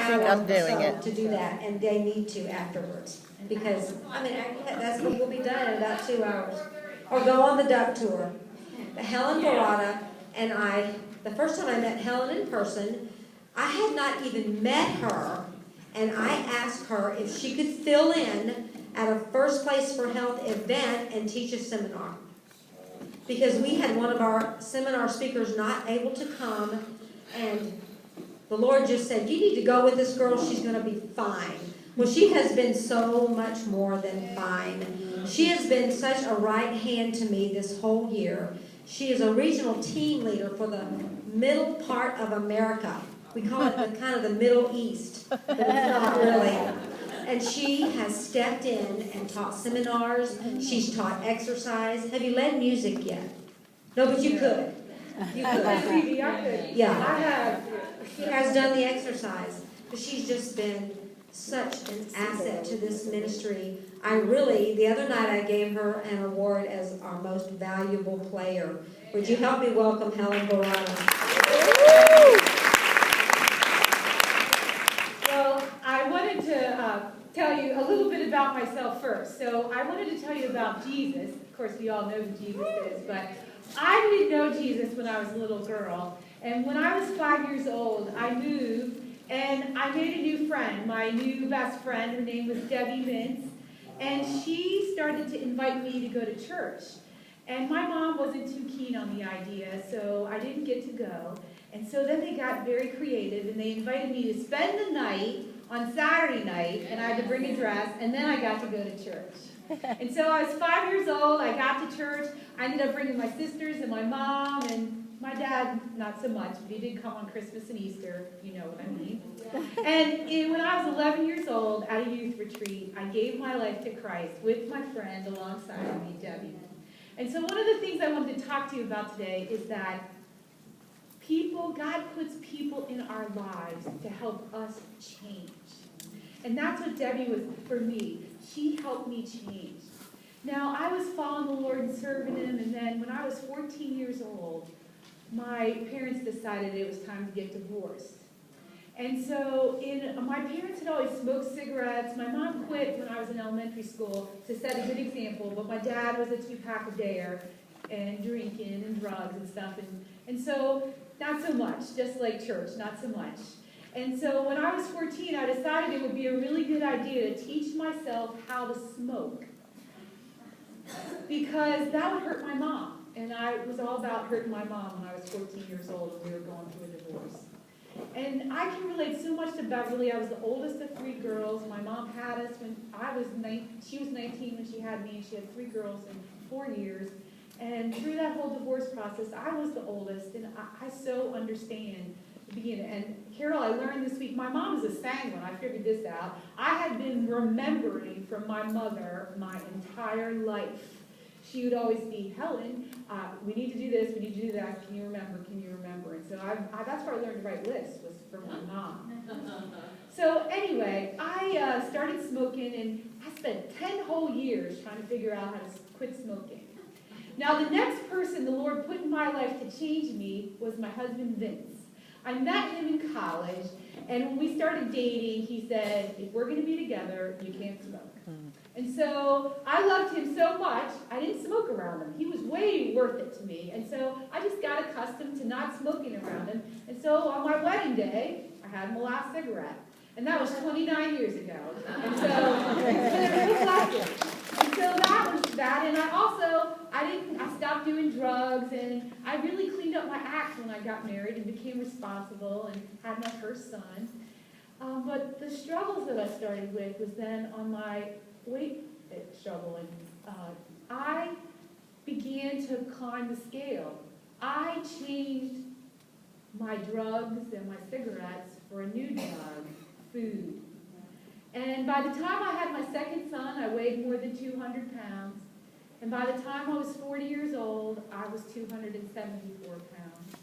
think I'm doing it. To do that, and they need to afterwards. Because, that's what will be done in about 2 hours. Or go on the duck tour. Helen Baratta and I, the first time I met Helen in person, I had not even met her, and I asked her if she could fill in at a First Place for Health event and teach a seminar. Because we had one of our seminar speakers not able to come, and the Lord just said, you need to go with this girl, she's going to be fine. Well, she has been so much more than fine. She has been such a right hand to me this whole year. She is a regional team leader for the middle part of America. We call it kind of the Middle East, but it's not really. And she has stepped in and taught seminars. She's taught exercise. Have you led music yet? No, but you could. You could. Yeah. I have. She has done the exercise. But she's just been such an asset to this ministry. The other night I gave her an award as our most valuable player. Would you help me welcome Helen Baratta? Well, I wanted to tell you a little bit about myself first. So I wanted to tell you about Jesus. Of course, we all know who Jesus is, but I didn't know Jesus when I was a little girl. And when I was 5 years old, I moved and I made a new friend. My new best friend, her name was Debbie Mintz, and she started to invite me to go to church. And my mom wasn't too keen on the idea, so I didn't get to go. And so then they got very creative, and they invited me to spend the night on Saturday night, and I had to bring a dress, and then I got to go to church. And so I was 5 years old, I got to church, I ended up bringing my sisters and my mom, and my dad, not so much, but he did come on Christmas and Easter, you know what I mean. And when I was 11 years old, at a youth retreat, I gave my life to Christ with my friend alongside me, Debbie. And so one of the things I wanted to talk to you about today is that God puts people in our lives to help us change. And that's what Debbie was for me. She helped me change. Now, I was following the Lord and serving Him, and then when I was 14 years old, my parents decided it was time to get divorced. And so my parents had always smoked cigarettes. My mom quit when I was in elementary school to set a good example, but my dad was a 2-pack-a-dayer and drinking and drugs and stuff. And so not so much, just like church, not so much. And so when I was 14, I decided it would be a really good idea to teach myself how to smoke, because that would hurt my mom. And I was all about hurting my mom when I was 14 years old and we were going through a divorce. And I can relate so much to Beverly. I was the oldest of 3 girls. My mom had us when I was 19. She was 19 when she had me, and she had 3 girls in 4 years. And through that whole divorce process, I was the oldest, and I so understand the beginning. And Carol, I learned this week, my mom is a sanguine. I figured this out. I had been remembering from my mother my entire life. She would always be, Helen, we need to do this, we need to do that, can you remember, can you remember? And so that's where I learned to write lists, was from my mom. So anyway, I started smoking, and I spent 10 whole years trying to figure out how to quit smoking. Now the next person the Lord put in my life to change me was my husband, Vince. I met him in college, and when we started dating, he said, if we're going to be together, you can't smoke. And so I loved him so much, I didn't smoke around him. He was way worth it to me. And so I just got accustomed to not smoking around him. And so on my wedding day, I had my last cigarette. And that was 29 years ago. And so that was that. And I stopped doing drugs, and I really cleaned up my act when I got married and became responsible and had my first son. But the struggles that I started with was then on my weight struggle, and I began to climb the scale. I changed my drugs and my cigarettes for a new drug, food. And by the time I had my second son, I weighed more than 200 pounds. And by the time I was 40 years old, I was 274 pounds.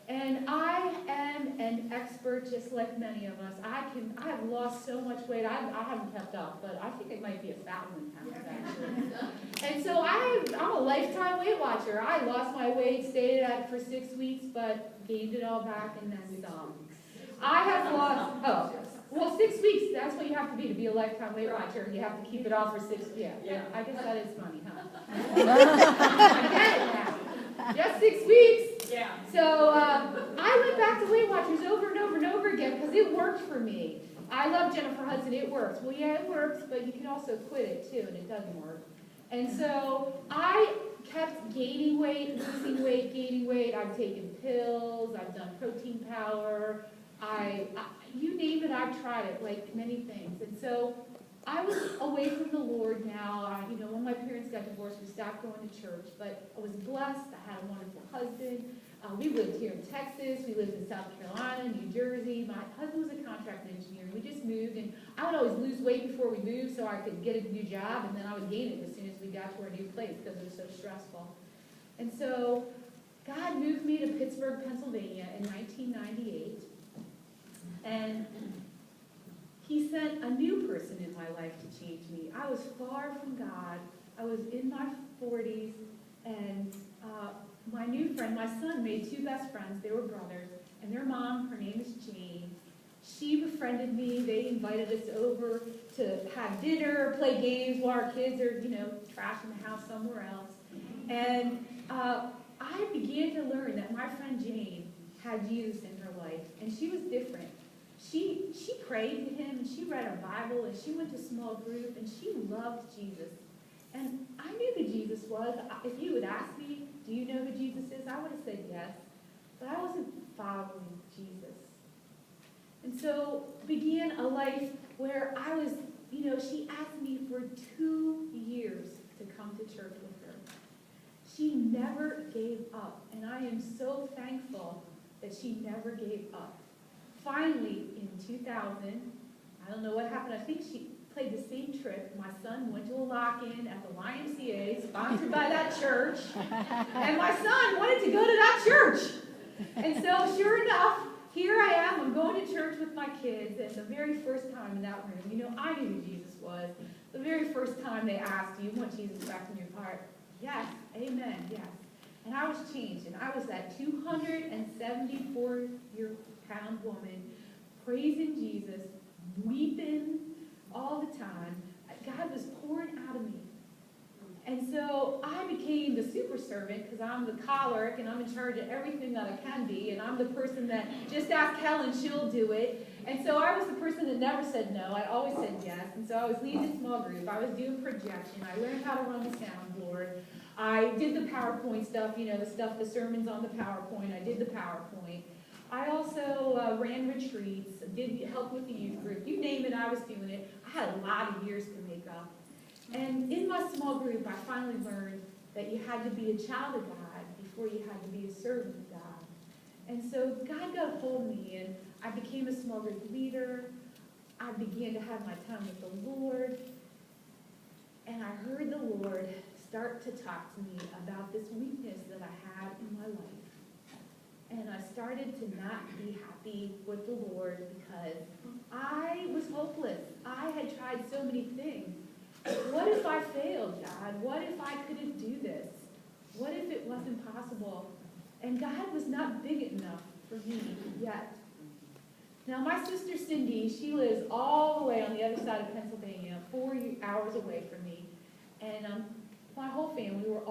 And I am an expert, just like many of us. I have lost so much weight. I haven't kept up, but I think it might be 1,000 pounds, actually. And so I'm a lifetime Weight Watcher. I lost my weight, stayed at it for 6 weeks, but gained it all back and then some. I have lost, 6 weeks, that's what you have to be a lifetime Weight Watcher. You have to keep it off for 6 weeks. Yeah, I guess that is funny, huh? I get it now. Just 6 weeks. Yeah. So I went back to Weight Watchers over and over and over again because it worked for me. I love Jennifer Hudson, it works. Well, yeah, it works, but you can also quit it too, and it doesn't work. And so I kept gaining weight, losing weight, gaining weight. I've taken pills, I've done protein powder, you name it, I've tried it, like many things. And so I was away from the Lord now. When my parents got divorced, we stopped going to church, but I was blessed. I had a wonderful husband. We lived here in Texas. We lived in South Carolina, New Jersey. My husband was a contract engineer. We just moved, and I would always lose weight before we moved so I could get a new job, and then I would gain it as soon as we got to our new place because it was so stressful. And so God moved me to Pittsburgh, Pennsylvania in 1998, and He sent a new person in my life to change me. I was far from God. I was in my 40s, and my new friend, my son, made two best friends. They were brothers, and their mom, her name is Jane. She befriended me. They invited us over to have dinner, play games while our kids are, trashing the house somewhere else. And I began to learn that my friend Jane had Jesus in her life, and she was different. She prayed to Him, and she read her Bible, and she went to small group, and she loved Jesus. And I knew who Jesus was. If you would ask me, do you know who Jesus is? I would have said yes. But I wasn't following Jesus. And so began a life where I was, she asked me for 2 years to come to church with her. She never gave up. And I am so thankful that she never gave up. Finally, in 2000, I don't know what happened. I think she played the same trip. My son went to a lock-in at the YMCA, sponsored by that church. And my son wanted to go to that church. And so, sure enough, here I am. I'm going to church with my kids. And the very first time in that room, I knew who Jesus was. The very first time they asked, do you want Jesus back in your heart? Yes. Amen. Yes. And I was changed. And I was that 274-pound woman praising Jesus, weeping all the time. God was pouring out of me. And so I became the super servant because I'm the choleric and I'm in charge of everything that I can be. And I'm the person that just ask Helen, she'll do it. And so I was the person that never said no. I always said yes. And so I was leading a small group. I was doing projection. I learned how to run the soundboard. I did the PowerPoint stuff, the sermons on the PowerPoint. I did the PowerPoint. I also ran retreats, did help with the youth group. You name it, I was doing it. I had a lot of years to make up. And in my small group, I finally learned that you had to be a child of God before you had to be a servant of God. And so God got a hold of me, and I became a small group leader. I began to have my time with the Lord. And I heard the Lord start to talk to me about this weakness that I had in my life. And I started to not be happy with the Lord because I was hopeless. I had tried so many things. What if I failed, God? What if I couldn't do this? What if it wasn't possible? And God was not big enough for me yet. Now, my sister Cindy, she lives all the way on the other side of Pennsylvania, 4 hours away from me. And my whole family were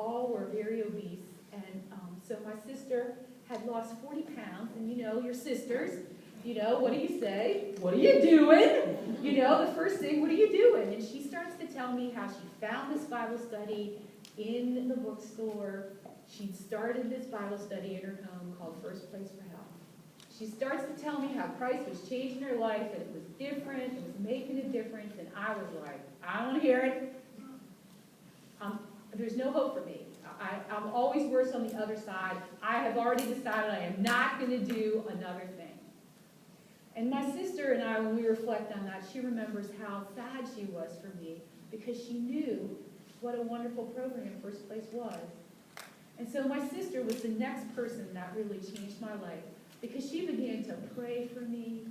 very obese. And so my sister had lost 40 pounds, and your sisters, what do you say? What are you doing? The first thing, what are you doing? And she starts to tell me how she found this Bible study in the bookstore. She'd started this Bible study in her home called First Place for Health. She starts to tell me how Christ was changing her life, that it was different, it was making a difference, and I was like, I don't want to hear it. There's no hope for me. I'm always worse on the other side. I have already decided I am not going to do another thing. And my sister and I, when we reflect on that, she remembers how sad she was for me because she knew what a wonderful program First Place was. And so my sister was the next person that really changed my life because she began to pray for me.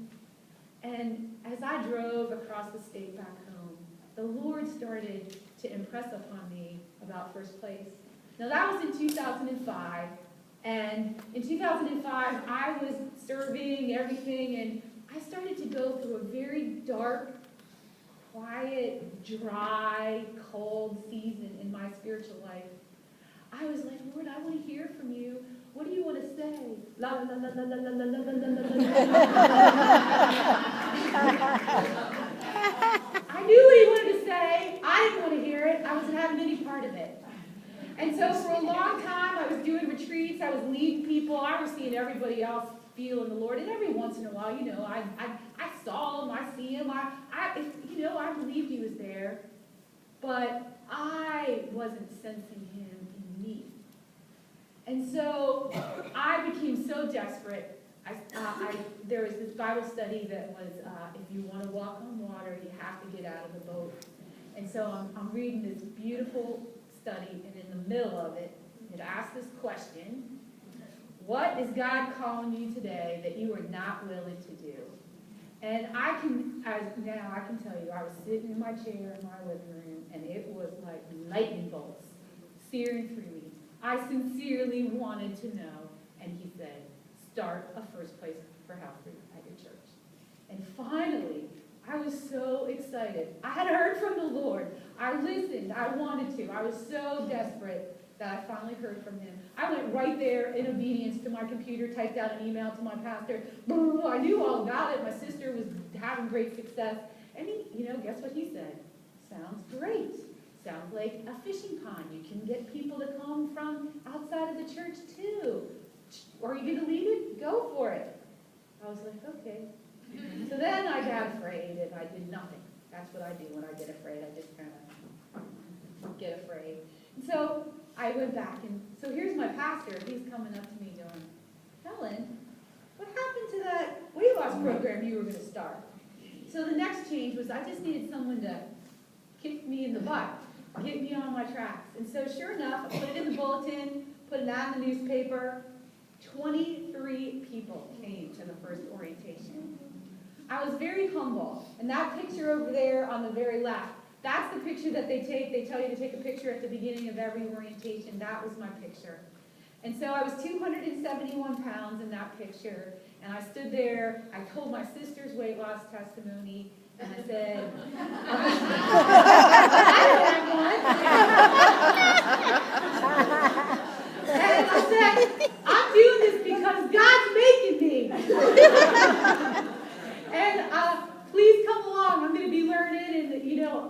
And as I drove across the state back home, the Lord started to impress upon me about First Place. Now, that was in 2005, and in 2005, I was serving everything, and I started to go through a very dark, quiet, dry, cold season in my spiritual life, I was like, Lord, I want to hear from you. What do you want to say? La la la la la la la la la la I knew what he wanted to say. I didn't want to hear it. I wasn't having any part of it. And so for a long time, I was doing retreats. I was leading people. I was seeing everybody else feeling the Lord. And every once in a while, I saw him. I see him. I believed he was there. But I wasn't sensing him in me. And so I became so desperate. There was this Bible study that was, if you want to walk on water, you have to get out of the boat. And so I'm reading this beautiful study, and in the middle of it, it asks this question: what is God calling you today that you are not willing to do? And I can tell you, I was sitting in my chair in my living room, and it was like lightning bolts searing through me. I sincerely wanted to know, and he said, start a first place for house group at your church. And finally, I was so excited. I had heard from the Lord. I listened. I wanted to. I was so desperate that I finally heard from him. I went right there in obedience to my computer, typed out an email to my pastor. I knew all about it. My sister was having great success. And he, guess what he said? Sounds great. Sounds like a fishing pond. You can get people to come from outside of the church too. Are you going to lead it? Go for it. I was like, okay. So then I got afraid and I did nothing. That's what I do when I get afraid. I just kind of get afraid. And so I went back, and so here's my pastor. He's coming up to me going, Helen, what happened to that weight loss program you were going to start? So the next change was I just needed someone to kick me in the butt, get me on my tracks. And so sure enough, I put it in the bulletin, put it out in the newspaper. 23 people came to the first orientation. I was very humble. And that picture over there on the very left, that's the picture that they take. They tell you to take a picture at the beginning of every orientation. That was my picture. And so I was 271 pounds in that picture. And I stood there. I told my sister's weight loss testimony. And I said, and I said, I'm doing this because God's making me. And please come along. I'm going to be learning. And,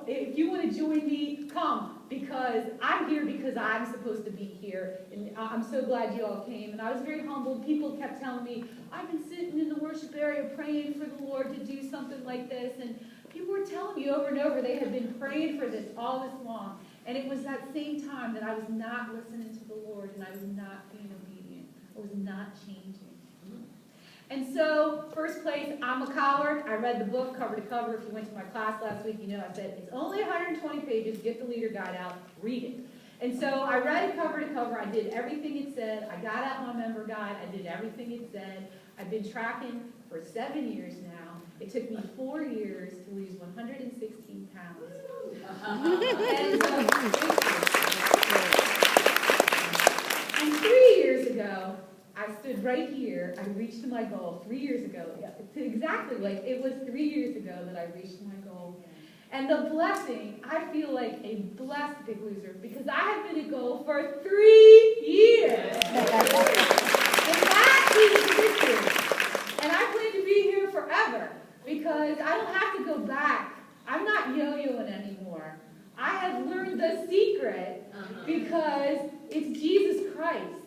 if you want to join me, come. Because I'm here because I'm supposed to be here. And I'm so glad you all came. And I was very humbled. People kept telling me, I've been sitting in the worship area praying for the Lord to do something like this. And people were telling me over and over they had been praying for this all this long. And it was that same time that I was not listening to the Lord and I was not being obedient. I was not changing. And so, first place, I'm a coward. I read the book cover to cover. If you went to my class last week, I said, it's only 120 pages. Get the leader guide out. Read it. And so I read it cover to cover. I did everything it said. I got out my member guide. I did everything it said. I've been tracking for 7 years now. It took me 4 years to lose 116 pounds. And 3 years ago, I stood right here. I reached my goal 3 years ago. Exactly, it was 3 years ago that I reached my goal. And the blessing, I feel like a blessed big loser because I have been a goal for 3 years. And that is victory. And I plan to be here forever because I don't have to go back. I'm not yo-yoing anymore. I have learned the secret because it's Jesus Christ.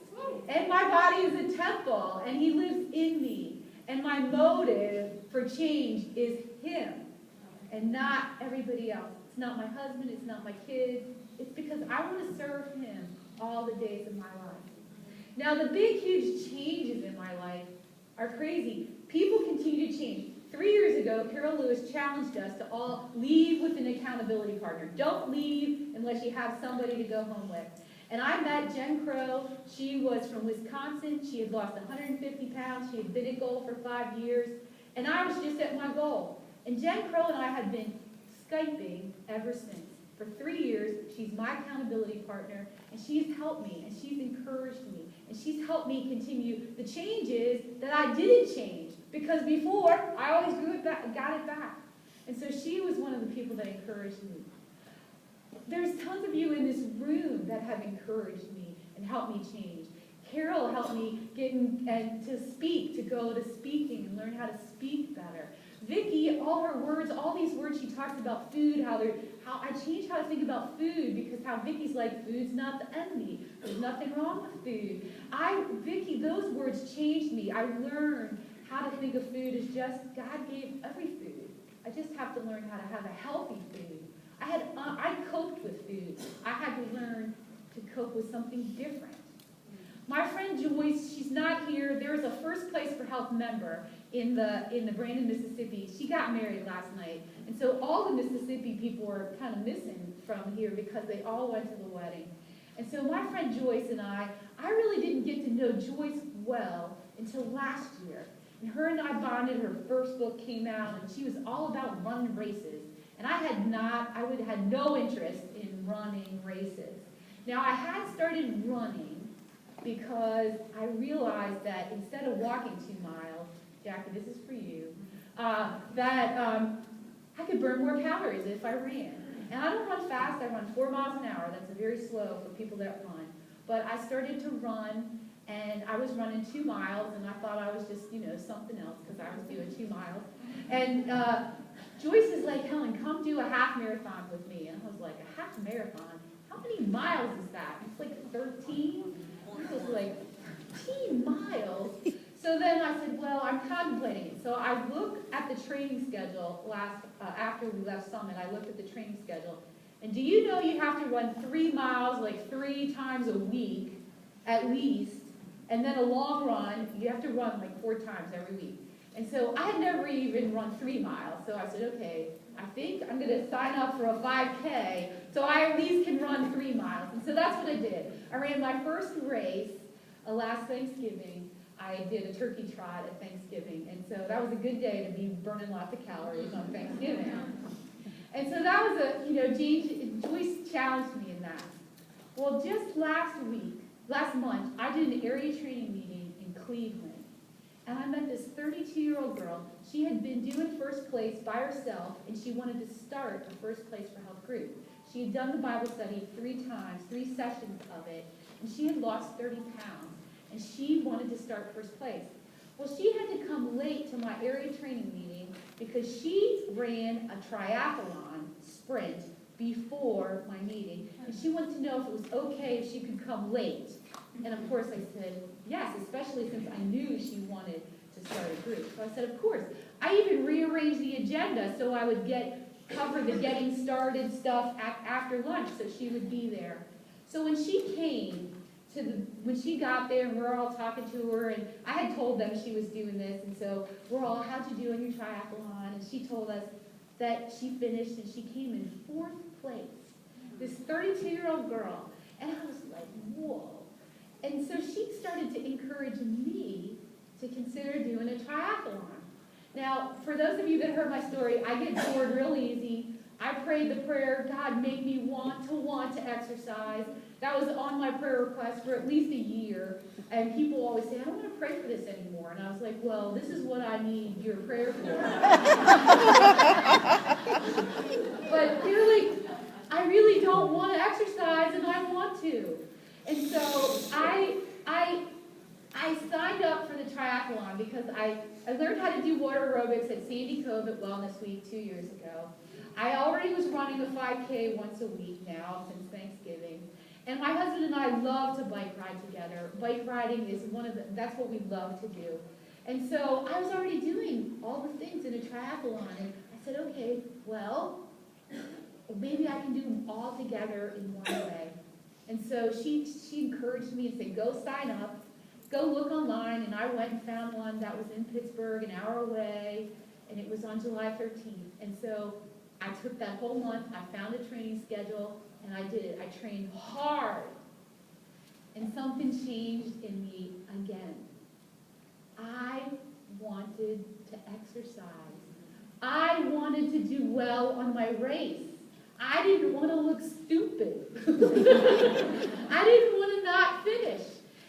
And my body is a temple, and he lives in me. And my motive for change is him, and not everybody else. It's not my husband, it's not my kids. It's because I want to serve him all the days of my life. Now, the big, huge changes in my life are crazy. People continue to change. 3 years ago, Carol Lewis challenged us to all leave with an accountability partner. Don't leave unless you have somebody to go home with. And I met Jen Crow. She was from Wisconsin. She had lost 150 pounds. She had been at goal for 5 years. And I was just at my goal. And Jen Crow and I had been Skyping ever since. For 3 years, she's my accountability partner. And she's helped me. And she's encouraged me. And she's helped me continue the changes that I didn't change. Because before, I always got it back. And encouraged me. There's tons of you in this room that have encouraged me and helped me change. Carol helped me get to speak, to go to speaking and learn how to speak better. Vicki, all her words, all these words she talks about food, how I changed how to think about food, because how Vicki's like, food's not the enemy. There's nothing wrong with food. Vicki, those words changed me. I learned how to think of food as just God gave every food. I just have to learn how to have a healthy food. I coped with food. I had to learn to cope with something different. My friend Joyce, she's not here. There's a First Place for Health member in the Brandon, Mississippi. She got married last night. And so all the Mississippi people are kind of missing from here because they all went to the wedding. And so my friend Joyce and I really didn't get to know Joyce well until last year. And her and I bonded. Her first book came out, and she was all about running races. And I had no interest in running races. Now, I had started running because I realized that instead of walking 2 miles, Jackie, this is for you, I could burn more calories if I ran. And I don't run fast. I run 4 miles an hour. That's very slow for people that run. But I started to run, and I was running 2 miles, and I thought I was just, something else because I was doing 2 miles. And Joyce is like, Helen, come do a half marathon with me. And I was like, a half marathon? How many miles is that? It's like 13. I was like, 13 miles? So then I said, well, I'm contemplating it. So I looked at the training schedule after we left Summit. I looked at the training schedule. And do you know you have to run 3 miles like 3 times a week at least? And then a long run, you have to run like 4 times every week. And so I had never even run 3 miles. So I said, okay, I think I'm going to sign up for a 5K so I at least can run 3 miles. And so that's what I did. I ran my first race last Thanksgiving. I did a turkey trot at Thanksgiving. And so that was a good day to be burning lots of calories on Thanksgiving. And so that was Joyce challenged me in that. Well, just last month, I did an area training meeting in Cleveland. And I met this 32-year-old girl. She had been doing First Place by herself, and she wanted to start a First Place for Health group. She had done the Bible study 3 times, 3 sessions of it, and she had lost 30 pounds. And she wanted to start First Place. Well, she had to come late to my area training meeting because she ran a triathlon sprint before my meeting. And she wanted to know if it was okay if she could come late. And of course I said, yes, especially since I knew she wanted to start a group. So I said, of course. I even rearranged the agenda so I would cover the getting started stuff after lunch so she would be there. So when she got there, and we were all talking to her, and I had told them she was doing this, and so we're all, how'd you do on your triathlon? And she told us that she finished, and she came in 4th place. This 32-year-old girl. And I was like, whoa. And so she started to encourage me to consider doing a triathlon. Now, for those of you that heard my story, I get bored real easy. I prayed the prayer, God, make me want to exercise. That was on my prayer request for at least a year. And people always say, I don't want to pray for this anymore. And I was like, well, this is what I need your prayer for. But really, I really don't want to exercise, and I want to. And so I signed up for the triathlon because I learned how to do water aerobics at Sandy Cove at Wellness Week 2 years ago. I already was running a 5K once a week now since Thanksgiving. And my husband and I love to bike ride together. Bike riding is that's what we love to do. And so I was already doing all the things in a triathlon. And I said, okay, well, maybe I can do them all together in one way. And so she encouraged me and said, go sign up, go look online. And I went and found one that was in Pittsburgh, an hour away, and it was on July 13th. And so I took that whole month, I found a training schedule, and I did it. I trained hard. And something changed in me again. I wanted to exercise. I wanted to do well on my race. I didn't want to look stupid. I didn't want to not finish.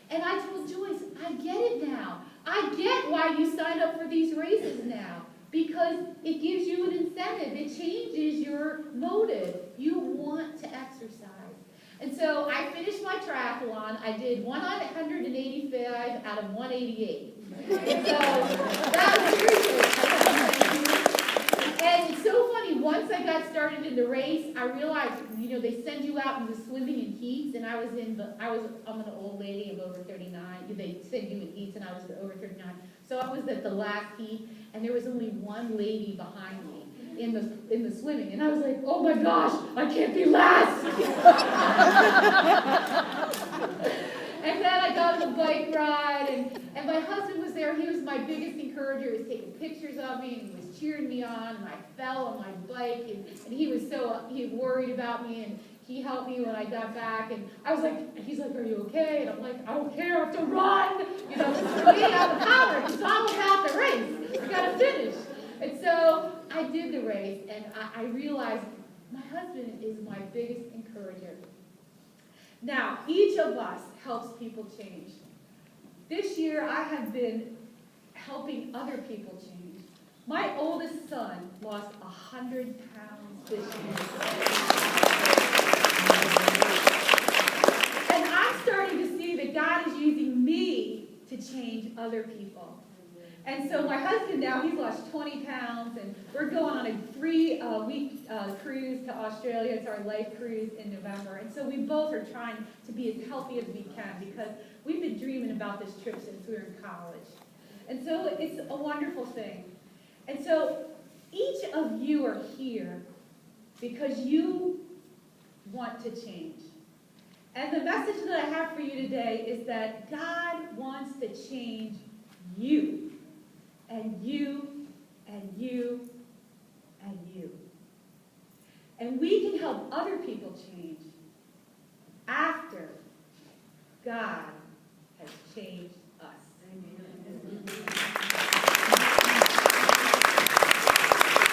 And I told Joyce, I get it now. I get why you signed up for these races now. Because it gives you an incentive. it changes your motive. You want to exercise. And so I finished my triathlon. I did 185 out of 188. And so that was really good. And it's so funny, once I got started in the race, I realized, they send you out in the swimming in heats, and I'm an old lady, I'm over 39. They send you in heats, and I was over 39. So I was at the last heat, and there was only one lady behind me in the swimming, and I was like, oh my gosh, I can't be last. And then I got on the bike ride, and my husband was there. He was my biggest encourager. He was taking pictures of me, and he was cheering me on, and I fell on my bike, and he was worried about me, and he helped me when I got back, and I was like, he's like, are you okay? And I'm like, I don't care, I have to run. It's really out of power. It's all about the race. We got to finish. And so I did the race, and I realized my husband is my biggest encourager. Now, each of us helps people change. This year, I have been helping other people change. My oldest son lost 100 pounds this year. And I'm starting to see that God is using me to change other people. And so my husband now, he's lost 20 pounds, and we're going on a 3-week cruise to Australia. It's our life cruise in November. And so we both are trying to be as healthy as we can, because we've been dreaming about this trip since we were in college. And so it's a wonderful thing. And so each of you are here because you want to change. And the message that I have for you today is that God wants to change you. And you, and you, and you. And we can help other people change after God has changed